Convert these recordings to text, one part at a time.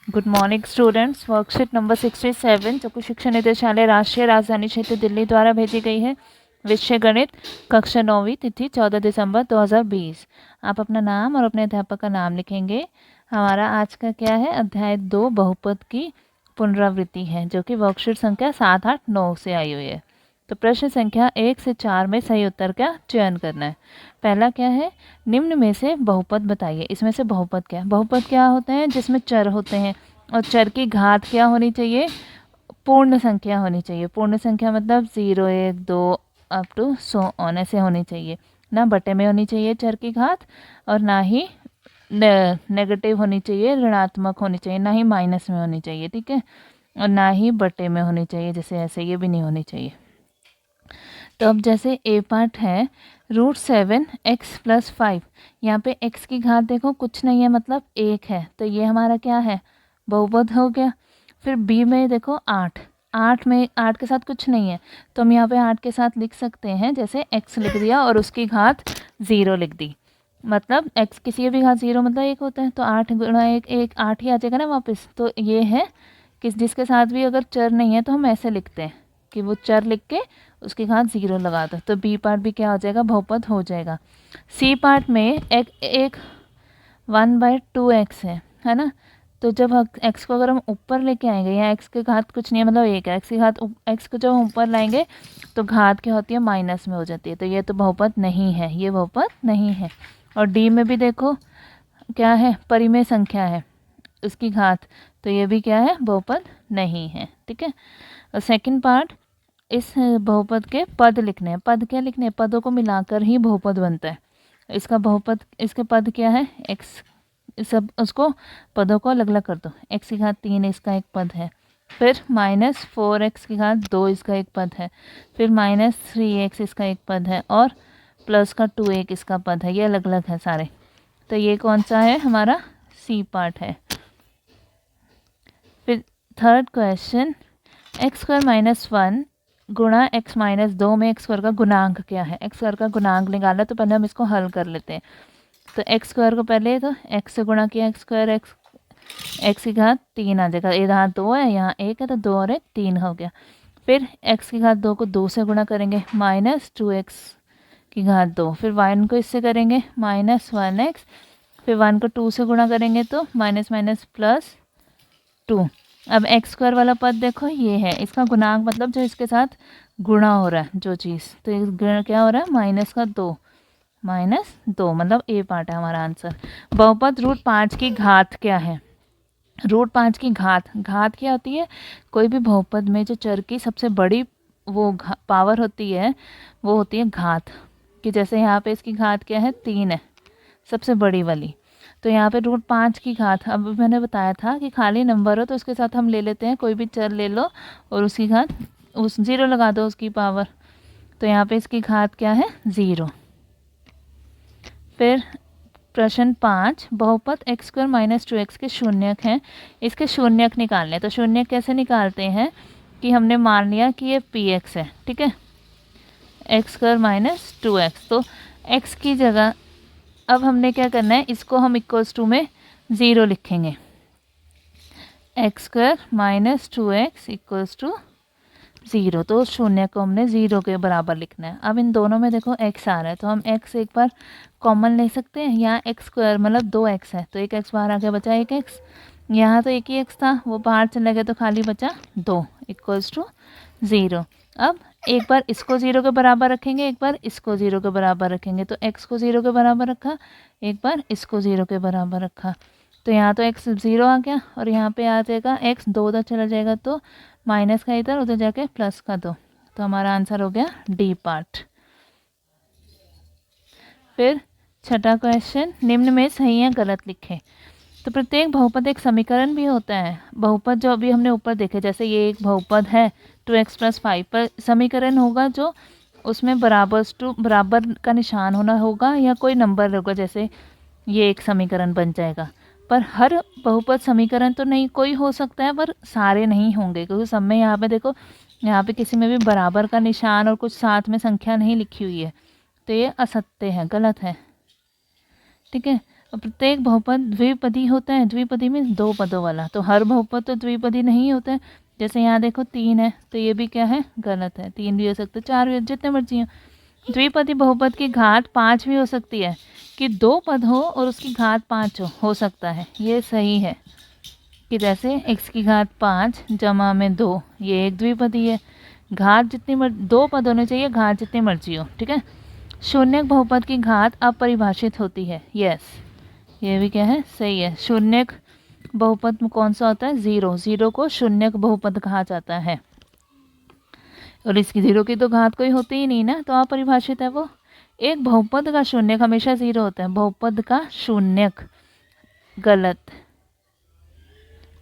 Good morning students. Worksheet number 67 जो कि शिक्षा निदेशालय राष्ट्रीय राजधानी क्षेत्र दिल्ली द्वारा भेजी गई है। विषय गणित, कक्षा 9वीं, तिथि 14 दिसंबर 2020। आप अपना नाम और अपने अध्यापक का नाम लिखेंगे। हमारा आज का क्या है, अध्याय 2 बहुपद की पुनरावृत्ति है, जो कि वर्कशीट संख्या 7, 8, 9 से आई हुई है। तो प्रश्न संख्या 1 से 4 में सही उत्तर का चयन करना है। पहला क्या है, निम्न में से बहुपद बताइए। इसमें से बहुपद क्या है? बहुपद क्या होते हैं? जिसमें चर होते हैं और चर की घात क्या होनी चाहिए? पूर्ण संख्या होनी चाहिए। पूर्ण संख्या मतलब 0, 1, 2 अप टू सो ऑन ऐसे होनी चाहिए। ना बटे में होनी चाहिए चर की घात, और ना ही नेगेटिव होनी चाहिए, ऋणात्मक होनी चाहिए, ना ही माइनस में होनी चाहिए, ठीक है। और ना ही बटे में होनी चाहिए, जैसे ऐसे ये भी नहीं होनी चाहिए। तो अब जैसे ए पार्ट है √7x+5, यहाँ पे x की घात देखो कुछ नहीं है, मतलब 1 है, तो ये हमारा क्या है, बहुपद हो गया। फिर बी में देखो 8 में 8 के साथ कुछ नहीं है, तो हम यहाँ पे 8 के साथ लिख सकते हैं, जैसे x लिख दिया और उसकी घात 0 लिख दी, मतलब x किसी की भी घात 0 मतलब 1 होता है, तो 8 गुणा 1 8 ही आ जाएगा ना वापस। तो ये है कि जिसके साथ भी अगर चर नहीं है तो हम ऐसे लिखते हैं कि वो चर लिख के उसकी घात 0 लगा दो, तो बी पार्ट भी क्या हो जाएगा, बहुपद हो जाएगा। सी पार्ट में एक 1/2x है ना। तो जब x को अगर हम ऊपर लेके आएंगे, या x की घात कुछ नहीं है मतलब 1 है, x की घात x को जब हम ऊपर लाएंगे तो घात क्या होती है, माइनस में हो जाती है, तो ये तो बहुपद नहीं है, ये बहुपद नहीं है। और डी में भी देखो क्या है, परिमेय संख्या है उसकी घात, तो ये भी क्या है, बहुपद नहीं है, ठीक है। और सेकंड पार्ट, इस बहुपद के पद लिखने हैं। पद क्या लिखने हैं, पदों को मिलाकर ही बहुपद बनता है। इसका बहुपद, इसके पद क्या है, x, सब उसको पदों को अलग अलग कर दो। x की घात 3 इसका एक पद है, फिर -4x की घात 2 इसका एक पद है, फिर -3x इसका एक पद है, और प्लस का 2 इसका पद है। ये अलग अलग है सारे। तो ये कौन सा है, हमारा सी पार्ट है। फिर थर्ड क्वेश्चन, x² - 1 गुणा x-2 में x² का गुणांक क्या है। x² का गुणांक निकाला, तो पहले हम इसको हल कर लेते हैं। तो x² को पहले तो x से गुणा किया, x² x की घात 3 आ जाएगा, यहाँ 2 है यहाँ 1 है, तो 2 और 1 3 हो गया। फिर x की घात 2 को 2 से गुणा करेंगे, -2x की घात 2, फिर 1 को इससे करेंगे -1x, फिर 1 को 2 से गुणा करेंगे तो -+2। अब x² वाला पद देखो ये है, इसका गुणांक मतलब जो इसके साथ गुणा हो रहा है जो चीज़, तो क्या हो रहा है, -2 मतलब ए पार्ट है हमारा आंसर। बहुपद √5 की घात क्या है। √5 की घात, घात क्या होती है, कोई भी बहुपद में जो चर की सबसे बड़ी वो पावर होती है, वो होती है घात। कि जैसे यहाँ पे इसकी घात क्या है, 3 है, सबसे बड़ी वाली। तो यहाँ पे √5 की घात, अब मैंने बताया था कि खाली नंबर हो तो उसके साथ हम ले लेते हैं, कोई भी चर ले लो और उसकी घात उस 0 लगा दो उसकी पावर, तो यहाँ पे इसकी घात क्या है, 0। फिर प्रश्न 5, बहुपद x² - 2x के शून्यक हैं, इसके शून्यक निकालने। तो शून्यक कैसे निकालते हैं कि हमने मान लिया कि ये px है, ठीक है, x² - 2x, तो x की जगह अब हमने क्या करना है, इसको हम =, में 0 लिखेंगे। x² - 2x = 0, तो शून्य को हमने 0 के बराबर लिखना है। अब इन दोनों में देखो x आ रहा है, तो हम x एक बार कॉमन ले सकते हैं। यहाँ x² मतलब 2x है, तो एक x बाहर आ गया, बचा एक x। यहाँ तो एक ही x था, वो बाहर चला गया, तो खाली बचा 2 = 0। अब एक बार इसको 0 के बराबर रखेंगे, एक बार इसको 0 के बराबर रखेंगे, तो x को 0 के बराबर रखा, एक बार इसको 0 के बराबर रखा, तो यहाँ तो x 0 आ गया, और यहाँ पे आ जाएगा x 2 उधर चला जाएगा, तो माइनस का इधर, उधर जाके प्लस का 2, तो हमारा आंसर हो गया डी पार्ट। फिर छठा क्वेश्चन, निम्न में सही या गलत लिखें। तो प्रत्येक बहुपद एक समीकरण भी होता है। बहुपद जो अभी हमने ऊपर देखे, जैसे ये एक बहुपद है 2x + 5, पर समीकरण होगा जो उसमें बराबर का निशान होना होगा, या कोई नंबर होगा, जैसे ये एक समीकरण बन जाएगा। पर हर बहुपद समीकरण तो नहीं, कोई हो सकता है पर सारे नहीं होंगे, क्योंकि सब में यहाँ पे देखो, यहाँ पे किसी में भी बराबर का निशान और कुछ साथ में संख्या नहीं लिखी हुई है, तो ये असत्य है, गलत है, ठीक है। और प्रत्येक बहुपद द्विपदी होता है। द्विपदी में 2 पदों वाला, तो हर बहुपद तो द्विपदी नहीं होता है। जैसे यहाँ देखो 3 है, तो ये भी क्या है, गलत है। 3 भी हो सकता है, 4 भी, जितने मर्जी हो। द्विपदी बहुपद की घात 5 भी हो सकती है, कि 2 पद हो और उसकी घात 5 हो सकता है, ये सही है। कि जैसे x की घात 5 जमा में 2, ये एक द्विपदी है। घात जितनी 2 पद होने चाहिए, घात जितनी मर्जी हो, ठीक है। शून्यक बहुपद की घात अपरिभाषित होती है, यस, ये भी क्या है, सही है। शून्यक बहुपद में कौन सा होता है, 0। 0 को शून्यक बहुपद कहा जाता है, और इसकी 0 की तो घात कोई होती ही नहीं ना, तो अपरिभाषित है वो। एक बहुपद का शून्यक हमेशा 0 होता है। बहुपद का शून्यक, गलत।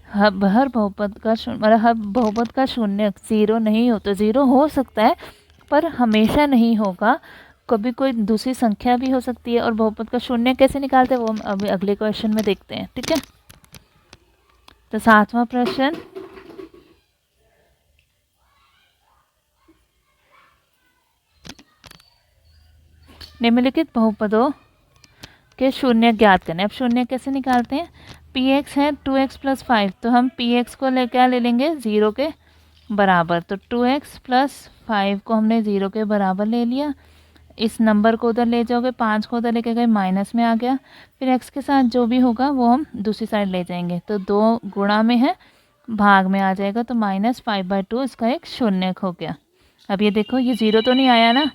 हर बहुपद का मतलब हर बहुपद का शून्यक 0 नहीं होता। 0 हो सकता है पर हमेशा नहीं होगा, कभी कोई दूसरी संख्या भी हो सकती है। और बहुपद का शून्य कैसे निकालते हैं वो हम अभी अगले क्वेश्चन में देखते हैं, ठीक है। तो 7वां प्रश्न, निम्नलिखित बहुपदों के शून्य ज्ञात करने। अब शून्य कैसे निकालते हैं, px है 2x + 5, तो हम px को क्या ले लेंगे, 0 के बराबर। तो 2x + 5 को हमने 0 के बराबर ले लिया। इस नंबर को उधर ले जाओगे, 5 को उधर लेके गए, माइनस में आ गया। फिर x के साथ जो भी होगा वो हम दूसरी साइड ले जाएंगे, तो 2 गुणा में है, भाग में आ जाएगा, तो -5/2 इसका एक शून्यक हो गया। अब ये देखो, ये 0 तो नहीं आया ना।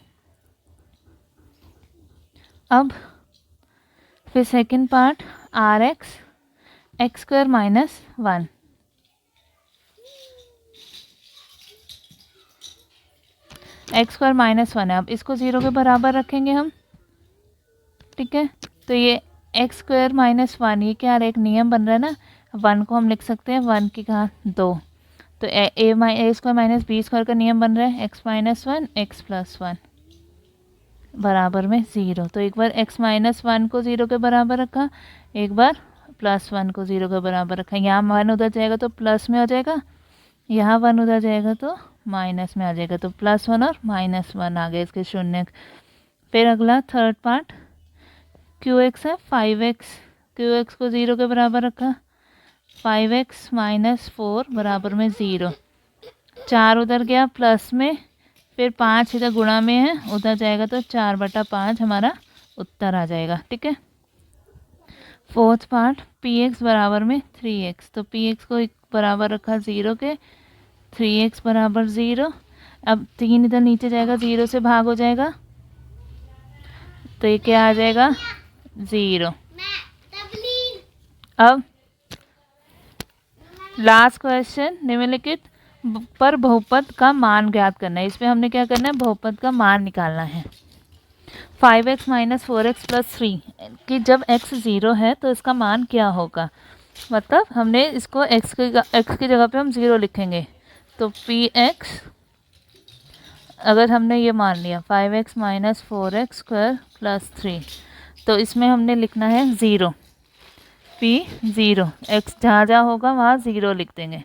अब फिर second part, Rx x² - 1, x² - 1 है। अब इसको 0 के बराबर रखेंगे हम, ठीक है। तो ये x² - 1, ये क्या, एक नियम बन रहा है ना, 1 को हम लिख सकते हैं 1 की घात 2, तो a² - b² का नियम बन रहा है, x - 1 x + 1 बराबर में 0। तो एक बार x - 1 को 0 के बराबर रखा, एक बार +1 को 0 के बराबर रखा। यहाँ 1 उधर जाएगा तो प्लस में हो जाएगा, यहाँ 1 उधर जाएगा तो माइनस में आ जाएगा, तो +1 और -1 आ गए इसके शून्य। फिर अगला थर्ड पार्ट, qx है 5x, qx को 0 के बराबर रखा, 5x - 4 बराबर में 0। 4 उधर गया प्लस में, फिर 5 इधर गुणा में है, उधर जाएगा तो 4/5 हमारा उत्तर आ जाएगा, ठीक है। फोर्थ पार्ट, px बराबर में 3x, तो px को एक बराबर रखा 0 के, 3x बराबर 0। अब 3 इधर नीचे जाएगा, 0 से भाग हो जाएगा, तो ये क्या आ जाएगा, 0। अब लास्ट क्वेश्चन, निम्नलिखित पर बहुपद का मान ज्ञात करना है। इसमें हमने क्या करना है, बहुपद का मान निकालना है। 5x - 4x + 3 कि जब x 0 है तो इसका मान क्या होगा, मतलब हमने इसको x की जगह पे हम 0 लिखेंगे, तो px, अगर हमने ये मान लिया 5x - 4x² + 3, तो इसमें हमने लिखना है 0, p 0, x जहाँ जहाँ होगा वहाँ 0 लिख देंगे।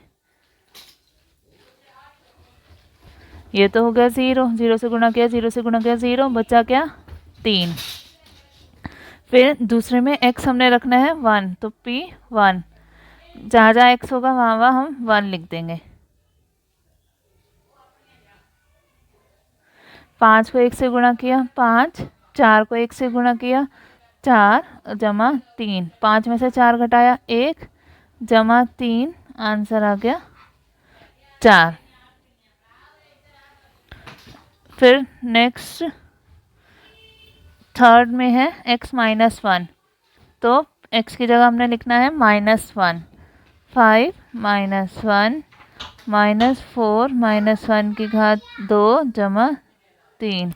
ये तो हो गया 0, 0 से गुणा किया, 0 से गुणा किया 0, बचा क्या, 3। फिर दूसरे में x हमने रखना है 1, तो p 1, जहाँ जहाँ x होगा वहाँ वहाँ हम 1 लिख देंगे। 5 को 1 से गुणा किया 5, 4 को 1 से गुणा किया 4 जमा 3, 5 में से 4 घटाया 1 जमा 3, आंसर आ गया 4। फिर नेक्स्ट थर्ड में है x - 1, तो x की जगह हमने लिखना है -1, 5 - 1 -4 - 1 की घात 2 जमा 3,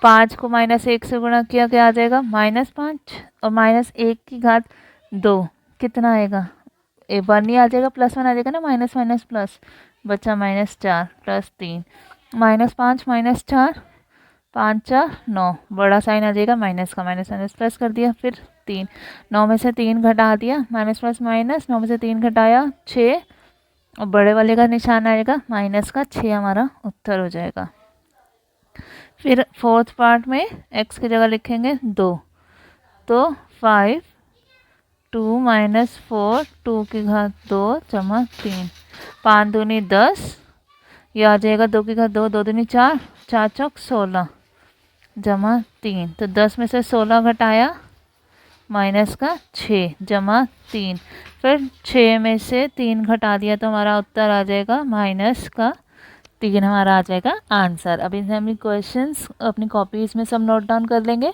5 को -1 से गुणा किया, क्या आ जाएगा, -5, और -1 की घात 2 कितना आएगा, 1 नहीं आ जाएगा, +1 आ जाएगा ना, माइनस प्लस, बचा -4 + 3, -5 -4, 5 4 9, बड़ा साइन आ जाएगा माइनस का, माइनस प्लस कर दिया, फिर 3, 9 में से 3 घटा दिया, माइनस प्लस माइनस, 9 में से 3 घटाया 6, और बड़े वाले का निशान आएगा माइनस का, 6 हमारा उत्तर हो जाएगा। फिर फोर्थ पार्ट में x की जगह लिखेंगे 2, तो 5 2 माइनस 4 2 की घात 2 जमा 3, 5 दूनी 10, ये आ जाएगा 2 की घात 2, 2 दूनी 4, 4 चौक 16 जमा 3। तो 10 में से 16 घटाया माइनस का 6 जमा 3, फिर 6 में से 3 घटा दिया तो हमारा उत्तर आ जाएगा माइनस का 3, हमारा आ जाएगा आंसर। अभी हम क्वेश्चंस अपनी कॉपीज़ में सब नोट डाउन कर लेंगे।